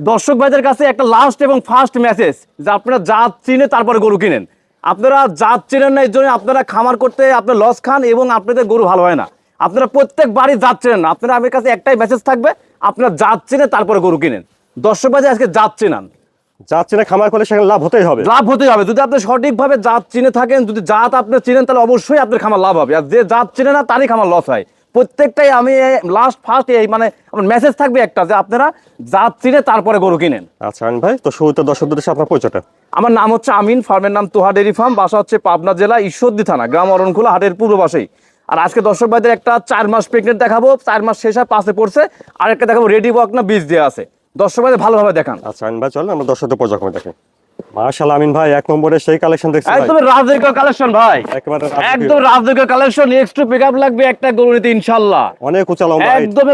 দর্শক ভাইদের কাছে একটা লাস্ট এবং ফার্স্ট মেসেজ যে আপনারা জাত চিনে তারপরে গরু কিনেন। আপনারা জাত চিনেন না, এই জন্য আপনারা খামার করতে আপনার লস খান এবং আপনাদের গরু ভালো হয় না। আপনারা প্রত্যেক বাড়ি জাত চিনেন না। আপনারা আমার কাছে একটাই মেসেজ থাকবে, আপনারা জাত চিনে তারপরে গরু কিনেন। দর্শক ভাই আজকে জাত চিনান, জাত চিনে খামার করলে সেখানে লাভ হতেই হবে। লাভ হতেই হবে। যদি আপনি সঠিকভাবে জাত চিনে থাকেন, যদি জাত আপনি চিনেন, তাহলে অবশ্যই আপনার খামার লাভ হবে। আর যে জাত চিনে না তারই খামার লস হয়। প্রত্যেকটাই আমি লাস্ট ফার্স্ট এই মানে আমার মেসেজ থাকবে একটা, যে আপনারা জাত চিনে তারপরে গরু কিনেন। আচ্ছা আমিন ভাই, তো শুরুতে দর্শকদের দেশে আপনার পরিচয়টা। আমার নাম হচ্ছে আমিন, ফার্মের নাম তোহা ডেরি ফার্ম, বাসা হচ্ছে পাবনা জেলা ঈশ্বরদী থানা, গ্রাম অরণখোলা, হাটের পূর্ব পাশেই। আর আজকে দর্শক ভাইদের একটা 4 মাস প্রেগনেন্ট দেখাবো, 4 মাস শেষ হয়, পাশে পড়ছে। আর একটা দেখাবো রেডি ওয়াক না বীজ দেওয়া আছে। দর্শক ভাইদের ভালোভাবে দেখান। আচ্ছা আমিন ভাই, চলেন আমরা দর্শকদের পর্যায়ক্রমে দেখি। মাশাআল্লাহ আমিন ভাই, এক নম্বরে সেই কালেকশন দেখছি ভাই। একদম রাজকীয় কালেকশন ভাই, একেবারে একদম রাজকীয় কালেকশন। নেক্সট পিকআপ লাগবে একটা গরু নিতে ইনশাআল্লাহ। অনেক উঁচা লম্বা, একদম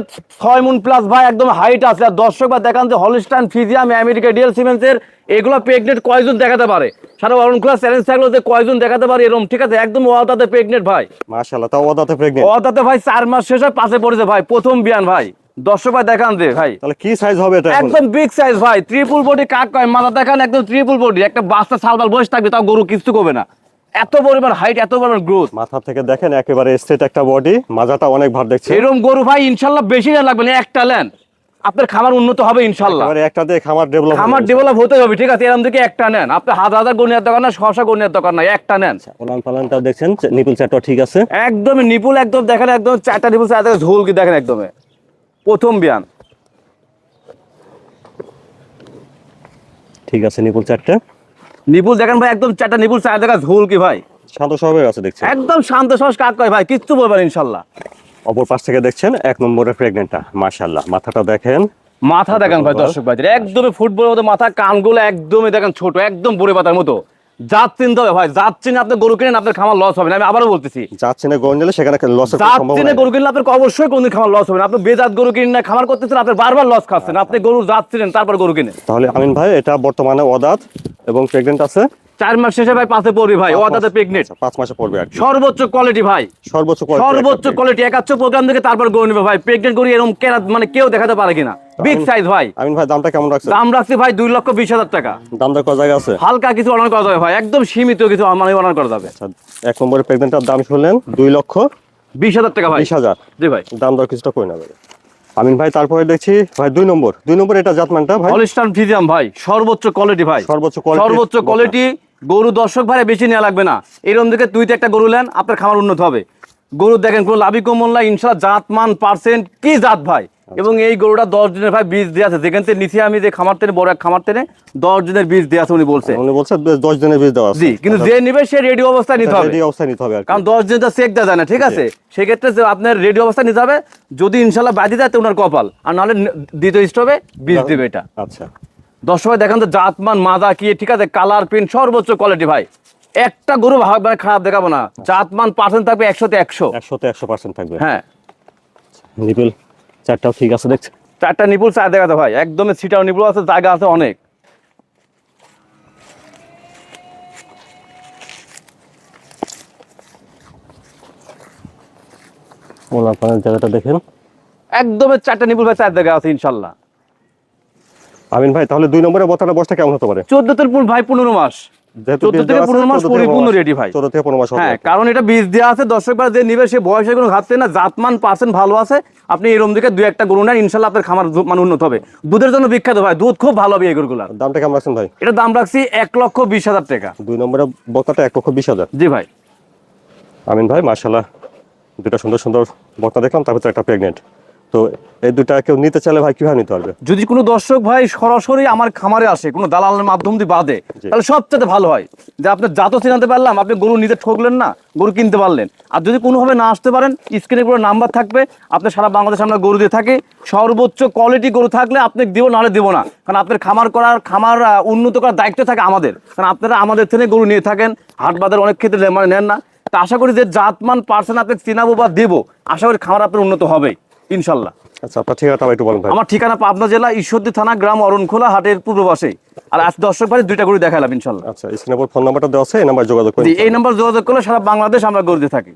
6 মুন প্লাস ভাই, একদম হাইট আছে। আর দর্শক ভাই দেখান যে হলস্টাইন ফ্রিজিয়ান আমেরিকা ডিএল সিমেন্সের এগুলো প্রেগনেন্ট কয়জন দেখাতে পারে, সারা অরণখোলা চ্যালেঞ্জ থাকলো যে কয়জন দেখাতে পারে এরকম, ঠিক আছে? একদম ওয়াদাতে প্রেগনেন্ট ভাই, মাশাআল্লাহ। তাও ওদাতে প্রেগনেন্ট, ওয়াদাতে ভাই 4 মাস শেষ হয়, পাশে পড়েছে ভাই, প্রথম বিয়ান ভাই। দর্শক ভাই দেখান যে ভাই তাহলে কি সাইজ হবে এটা? একদম বিগ সাইজ ভাই, ট্রিপল বডি কাক কয়, মাথা দেখান একদম ট্রিপল বডি। একটা বাচ্চা সালবাল বয়স থাকবে তাও গরু কিছু করবে না, এত পরিমাণ হাইট, এত পরিমাণ গ্রোথ। মাথা থেকে দেখেন একেবারে স্ট্রেট একটা বডি, মাজাটা অনেক ভার দেখছে। এরকম গরু ভাই ইনশাআল্লাহ বেশি না লাগবে না, একটা নেন আপনার খামার উন্নত হবে ইনশাআল্লাহ। একেবারে একটা দিয়ে খামার ডেভেলপ, খামার ডেভেলপ হতে হবে, ঠিক আছে? এরকম দিকে একটা নেন, আপনি হাজার হাজার গরু নেওয়ার দরকার না, শশা গরু নেওয়ার দরকার না, একটা নেন। ওলান পালানটাও দেখছেন, নিপুল চারটা ঠিক আছে, একদম নিপুল, একদম দেখেন, একদম 4টা নিপুল, 4টা ঝোল কি দেখেন, একদম প্রথম বিয়ান ঠিক আছে। নিপুল চারটা, নিপুল দেখেন ভাই, একদম 4টা নিপুল, 4 জায়গা ঝোল কি ভাই, শান্ত স্বভাবের আছে দেখছেন, একদম শান্ত সহজ কাক কয় ভাই, কিচ্ছু বলবেন ইনশাআল্লাহ। অপর পাশ থেকে দেখছেন এক নম্বরের প্রেগনেন্টটা, মাশাআল্লাহ। মাথাটা দেখেন, মাথা দেখেন ভাই দর্শক ভাই, একদমই ফুটবলের মতো মাথা, কানগুলো একদমই দেখেন ছোট, একদম বড়ে পাতার মতো। জাত চিনতে হবে ভাই, জাত চিনে আপনি গরু কিনেন, আপনার খামার লস হবে না। আমি আবারও বলতেছি, জাত চিনে গরু নিলে সেখানে লসের জাত সম্ভাবনা চিনে নেই। গরু কিনলে আপনার অবশ্যই কোনদিন খামার লস হবে না। আপনি বেজাত গরু কিনেন না, খামার করতেছেন, আপনি বারবার লস খাচ্ছেন। আপনি গরু জাত চিনেন তারপর গরু কিনেন। তাহলে আমিন ভাই এটা বর্তমানে ওদাত এবং প্রেগনেন্ট আছে, 4 মাস শেষে ভাই পাশে পড়বে ভাই, ওয়াদাতে প্রেগনেন্ট, 5 মাসে পড়বে আর কি। সর্বোচ্চ কোয়ালিটি ভাই, সর্বোচ্চ কোয়ালিটি। একাচ্ছ প্রোগ্রাম থেকে তারপর গরু নেবে ভাই। প্রেগনেন্ট গরু এরকম মানে কেউ দেখাতে পারে কিনা, বিগ সাইজ ভাই। আমিন ভাই দামটা কেমন রাখছেন? দাম রাখছি ভাই 2,20,000 টাকা। দাম দর কত জায়গা আছে? হালকা কিছু অনার করা যাবে ভাই, একদম সীমিত কিছু মানে অনার করা যাবে। আচ্ছা, এক নম্বরের প্রেগনেন্টের দাম শুনলেন 2,20,000 টাকা ভাই। 2,20,000, জি ভাই, দাম দর কিছুটা করে নেবে আমিন ভাই। তারপরে দেখছি ভাই 2 নম্বর এটা জাতমানটা ভাই, হলস্টাইন ফ্রিজিয়ান ভাই, সর্বোচ্চ কোয়ালিটি ভাই, সর্বোচ্চ কোয়ালিটি। গরু দর্শক ভাই বেশি নেওয়া লাগবে না, এরকম দিকে 2তে একটা গরু নেন, আপনার খামার উন্নত হবে। গরু দেখেন কোনো লাভি কমন নাই ইনশাআল্লাহ, জাতমান পার্সেন্ট কি জাত ভাই। এবং এই গরুটা 10 দিনের ভাই বীজ দেওয়া আছে, যেখান থেকে নিচে আমি যে খামার থেকে বড় এক খামার থেকে 10 দিনের বীজ দেওয়া আছে উনি বলছে। 10 দিনের বীজ দেওয়া আছে। জি, কিন্তু যে নিবে সে রেডি অবস্থায় নিতে হবে, রেডি অবস্থায় নিতে হবে আর কি। কারণ 10 দিন তো চেক দেওয়া যায় না, ঠিক আছে? সেক্ষেত্রে যে আপনার রেডি অবস্থায় নিতে হবে। যদি ইনশাআল্লাহ বাদি যায় তো ওনার কপাল, আর নাহলে দ্বিতীয় স্টপে বীজ দিবে এটা। আচ্ছা, দর্শক ভাই দেখেন তো জাতমান মাজা কি, ঠিক আছে? কালার প্রিন্ট সর্বোচ্চ কোয়ালিটি ভাই। একটা গরু মানে খারাপ দেখাবো না, জাতমান পার্সেন্ট থাকবে 100তে 100, 100% থাকবে। হ্যাঁ, নিপুল চারটাও ঠিক আছে দেখছেন, 4টা নিপুল 4 দেখাতে ভাই, একদমই সিটাও নিপুল আছে, জায়গা আছে অনেক। ওলান পালানের জায়গাটা দেখেন, একদমই 4টা নিপুল ভাই 4 দেখা আছে ইনশাআল্লাহ। আমিন ভাই তাহলে 2 নম্বরের বর্তমানে বয়সটা কেমন হতে পারে? 14 থেকে ভাই 15 মাস, 14 থেকে 15 মাস পরিপূর্ণ রেডি ভাই। 14 থেকে 15 মাস হবে। হ্যাঁ, কারণ এটা বীজ দেওয়া আছে। দর্শক ভাই যে নিবে সে বয়সের কোনো ঘাটতি না, জাতমান পার্সেন্ট ভালো আছে। আপনি এরকম দিকে 2-1টা গরু নেন ইনশাআল্লাহ, আপনার খামার মানে উন্নত হবে। দুধের জন্য বিখ্যাত ভাই, দুধ খুব ভালো হবে এই গরুগুলার। দামটা কেমন রাখছেন ভাই? এটা দাম রাখছি 1,20,000 টাকা। 2 নম্বরের বক্তাটা 1,20,000। জি ভাই, আমিন ভাই মাশাআল্লাহ, দুটো সুন্দর সুন্দর বক্তা দেখলাম, তার ভিতরে একটা প্রেগনেন্ট। তো এই দুটা কেউ নিতে চাইলে ভাই কিভাবে নিতে পারবে? যদি কোনো দর্শক ভাই সরাসরি আমার খামারে আসে, কোনো দালালের মাধ্যম দিয়ে বাদে, তাহলে সবচেয়ে ভালো হয় যে আপনি জাতও চিনাতে পারলাম, আপনি গরু নিজে ঠকলেন না, গরু কিনতে পারলেন। আর যদি কোনোভাবে না আসতে পারেন, স্ক্রিনে পুরো নাম্বার থাকবে, আপনি সারা বাংলাদেশে আমরা গরু দিয়ে থাকি। সর্বোচ্চ কোয়ালিটি গরু থাকলে আপনি দিব, নাহলে দিব না। কারণ আপনার খামার উন্নত করার দায়িত্ব থাকে আমাদের, কারণ আপনারা আমাদের থেকে গরু নিয়ে থাকেন, হাট বাজার অনেক ক্ষেত্রে মানে নেন না। তা আশা করি যে জাতমান পার্সেন্ট আপনি চিনাবো বা দেবো, আশা করি খামার আপনার উন্নত হবে ইনশাল্লাহ। আচ্ছা, আপনার ঠিকানাটা একটু বলুন ভাই। আমার ঠিকানা পাবনা জেলা ঈশ্বরদী থানা, গ্রাম অরণখোলা, হাটের পূর্ব পাশে। আর আজ দর্শক ভাই 2টা গরু দেখালাম ইনশাল্লাহ। আচ্ছা, স্ক্রিনে ফোন নাম্বারটা দেওয়া আছে, এই নাম্বার যোগাযোগ করুন। এই নাম্বার যোগাযোগ করলে সারা বাংলাদেশ আমরা গরু দিয়ে থাকি।